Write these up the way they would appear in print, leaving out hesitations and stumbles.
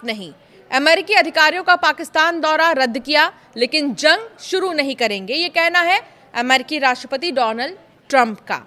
साफ नहीं। अमेरिकी अधिकारियों का पाकिस्तान दौरा रद्द किया, लेकिन जंग शुरू नहीं करेंगे, ये कहना है अमेरिकी राष्ट्रपति डोनाल्ड ट्रंप का।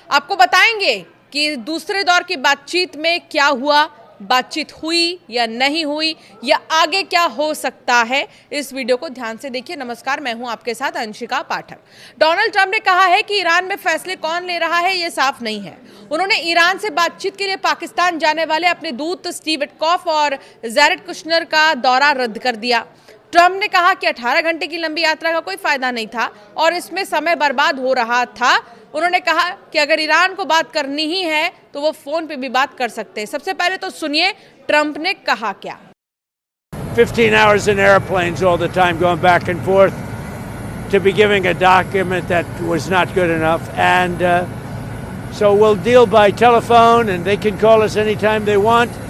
आपको बताएंगे कि दूसरे दौर की बातचीत में क्या हुआ, बातचीत हुई या नहीं हुई, या आगे क्या हो सकता है। इस वीडियो को ध्यान से देखिए। नमस्कार, मैं हूं आपके साथ अंशिका पाठक। डोनाल्ड ट्रंप ने कहा है कि ईरान में फैसले कौन ले रहा है, यह साफ नहीं है। उन्होंने ईरान से बातचीत के लिए पाकिस्तान जाने वाले अपने दूत स्टीव विटकॉफ और जैरेड कुशनर का दौरा रद्द कर दिया। ट्रंप ने कहा कि 18 घंटे की लंबी यात्रा का कोई फायदा नहीं था और इसमें समय बर्बाद हो रहा था। उन्होंने कहा कि अगर ईरान को बात करनी ही है तो वो फोन पे भी बात कर सकते हैं। सबसे पहले तो सुनिए ट्रंप ने कहा क्या। 15 hours in airplanes all the time going back and forth to be giving a document that was not good enough, and so we'll deal by telephone and they can call us anytime they want.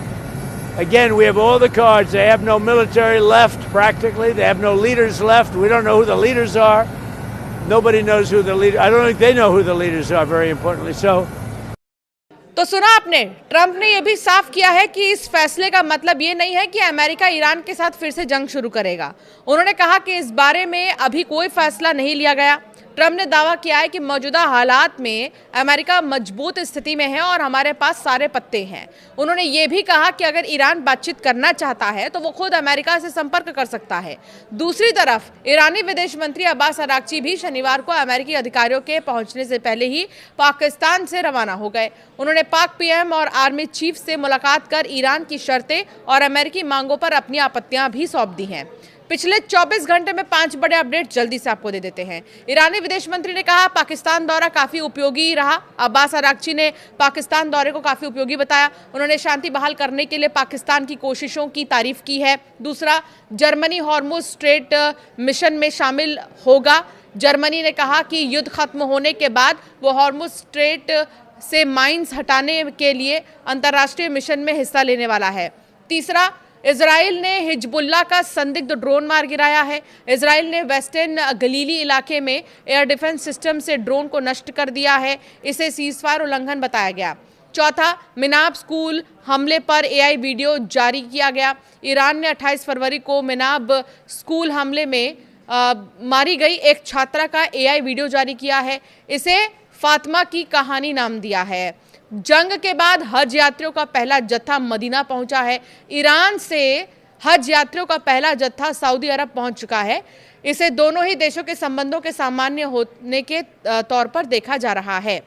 Again, we have all the cards. They have no military left practically. They have no leaders left. We don't know who the leaders are. Nobody knows who the leader. I don't think they know who the leaders are, very importantly. तो सुना आपने, Trump ने यह भी साफ किया है कि इस फैसले का मतलब ये नहीं है कि अमेरिका ईरान के साथ फिर से जंग शुरू करेगा। उन्होंने कहा कि इस बारे में अभी कोई फैसला नहीं लिया गया। ट्रंप ने दावा किया है कि मौजूदा हालात में अमेरिका मजबूत स्थिति में है और हमारे पास सारे पत्ते हैं। उन्होंने ये भी कहा कि अगर ईरान बातचीत करना चाहता है तो वो खुद अमेरिका से संपर्क कर सकता है। दूसरी तरफ ईरानी विदेश मंत्री अब्बास अराक्ची भी शनिवार को अमेरिकी अधिकारियों के पहुंचने से पहले ही पाकिस्तान से रवाना हो गए। उन्होंने पाक पीएम और आर्मी चीफ से मुलाकात कर ईरान की शर्तें और अमेरिकी मांगों पर अपनी आपत्तियां भी सौंप दी हैं। पिछले 24 घंटे में 5 बड़े अपडेट जल्दी से आपको दे देते हैं। ईरानी विदेश मंत्री ने कहा पाकिस्तान दौरा काफी उपयोगी रहा। अब्बास अराक्ची ने पाकिस्तान दौरे को काफी उपयोगी बताया। उन्होंने शांति बहाल करने के लिए पाकिस्तान की कोशिशों की तारीफ की है। दूसरा, जर्मनी हॉर्मुज स्ट्रेट मिशन में शामिल होगा। जर्मनी ने कहा कि युद्ध खत्म होने के बाद वो हॉर्मुज स्ट्रेट से माइंस हटाने के लिए अंतर्राष्ट्रीय मिशन में हिस्सा लेने वाला है। तीसरा, इजराइल ने हिजबुल्लाह का संदिग्ध ड्रोन मार गिराया है। इजराइल ने वेस्टर्न गलीली इलाके में एयर डिफेंस सिस्टम से ड्रोन को नष्ट कर दिया है। इसे सीजफायर उल्लंघन बताया गया। चौथा, मिनाब स्कूल हमले पर एआई वीडियो जारी किया गया। ईरान ने 28 फरवरी को मिनाब स्कूल हमले में मारी गई एक छात्रा का एआई वीडियो जारी किया है। इसे फातिमा की कहानी नाम दिया है। जंग के बाद हज यात्रियों का पहला जत्था मदीना पहुंचा है। ईरान से हज यात्रियों का पहला जत्था सऊदी अरब पहुंच चुका है। इसे दोनों ही देशों के संबंधों के सामान्य होने के तौर पर देखा जा रहा है।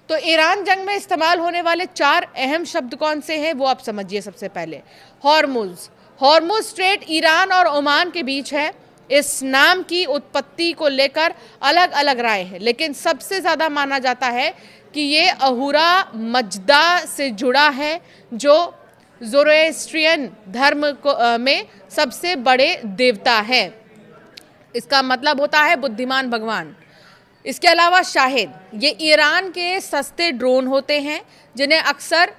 तो ईरान जंग में इस्तेमाल होने वाले 4 अहम शब्द कौन से हैं वो आप समझिए। सबसे पहले हॉर्मुज स्ट्रेट ईरान और ओमान के बीच है। इस नाम की उत्पत्ति को लेकर अलग अलग राय है, लेकिन सबसे ज्यादा माना जाता है कि ये अहूरा मजदा से जुड़ा है, जो ज़ोरोएस्ट्रियन धर्म में सबसे बड़े देवता है। इसका मतलब होता है बुद्धिमान भगवान। इसके अलावा शाहिद, ये ईरान के सस्ते ड्रोन होते हैं जिन्हें अक्सर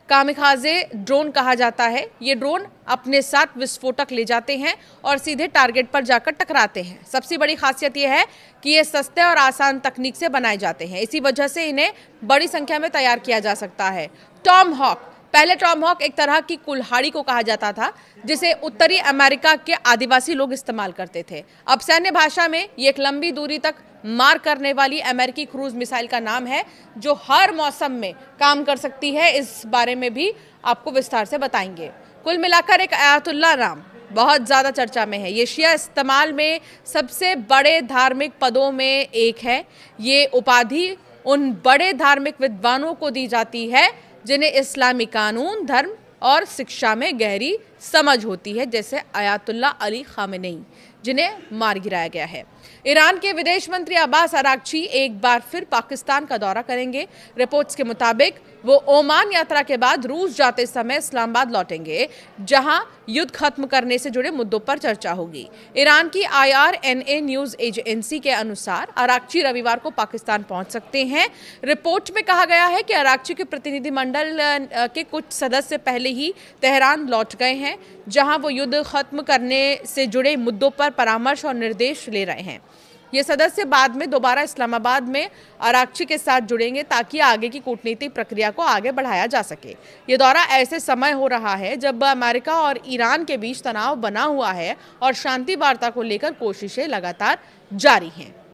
कामिकाज़े ड्रोन कहा जाता है। ये ड्रोन अपने साथ विस्फोटक ले जाते हैं और सीधे टारगेट पर जाकर टकराते हैं। सबसे बड़ी खासियत यह है कि ये सस्ते और आसान तकनीक से बनाए जाते हैं। इसी वजह से इन्हें बड़ी संख्या में तैयार किया जा सकता है। टॉमहॉक, पहले टॉमहॉक एक तरह की कुल्हाड़ी को कहा जाता था जिसे उत्तरी अमेरिका के आदिवासी लोग इस्तेमाल करते थे। अब सैन्य भाषा में ये एक लंबी दूरी तक मार करने वाली अमेरिकी क्रूज मिसाइल का नाम है, जो हर मौसम में काम कर सकती है। इस बारे में भी आपको विस्तार से बताएंगे। कुल मिलाकर एक आयतुल्लाह नाम बहुत ज़्यादा चर्चा में है। ये शिया इस्तेमाल में सबसे बड़े धार्मिक पदों में एक है। ये उपाधि उन बड़े धार्मिक विद्वानों को दी जाती है जिन्हें इस्लामी कानून, धर्म और शिक्षा में गहरी समझ होती है, जैसे आयतुल्लाह अली खामेनेई, जिन्हें मार गिराया गया है। ईरान के विदेश मंत्री अब्बास अराक्ची एक बार फिर पाकिस्तान का दौरा करेंगे। रिपोर्ट्स के मुताबिक वो ओमान यात्रा के बाद रूस जाते समय इस्लामाबाद लौटेंगे, जहां युद्ध खत्म करने से जुड़े मुद्दों पर चर्चा होगी। ईरान की IRNA न्यूज एजेंसी के अनुसार अराक्ची रविवार को पाकिस्तान पहुंच सकते हैं। रिपोर्ट में कहा गया है कि अराक्ची के प्रतिनिधिमंडल के कुछ सदस्य पहले ही तेहरान लौट गए हैं, जहां वो युद्ध खत्म करने से जुड़े मुद्दों पर परामर्श और निर्देश ले रहे हैं। ये सदस्य बाद में दोबारा इस्लामाबाद में आरागची के साथ जुड़ेंगे ताकि आगे की कूटनीतिक प्रक्रिया को आगे बढ़ाया जा सके। ये दौरा ऐसे समय हो रहा है जब अमेरिका और ईरान के बीच तनाव बना हुआ है और शांति वार्ता को लेकर कोशिशें लगातार जारी हैं।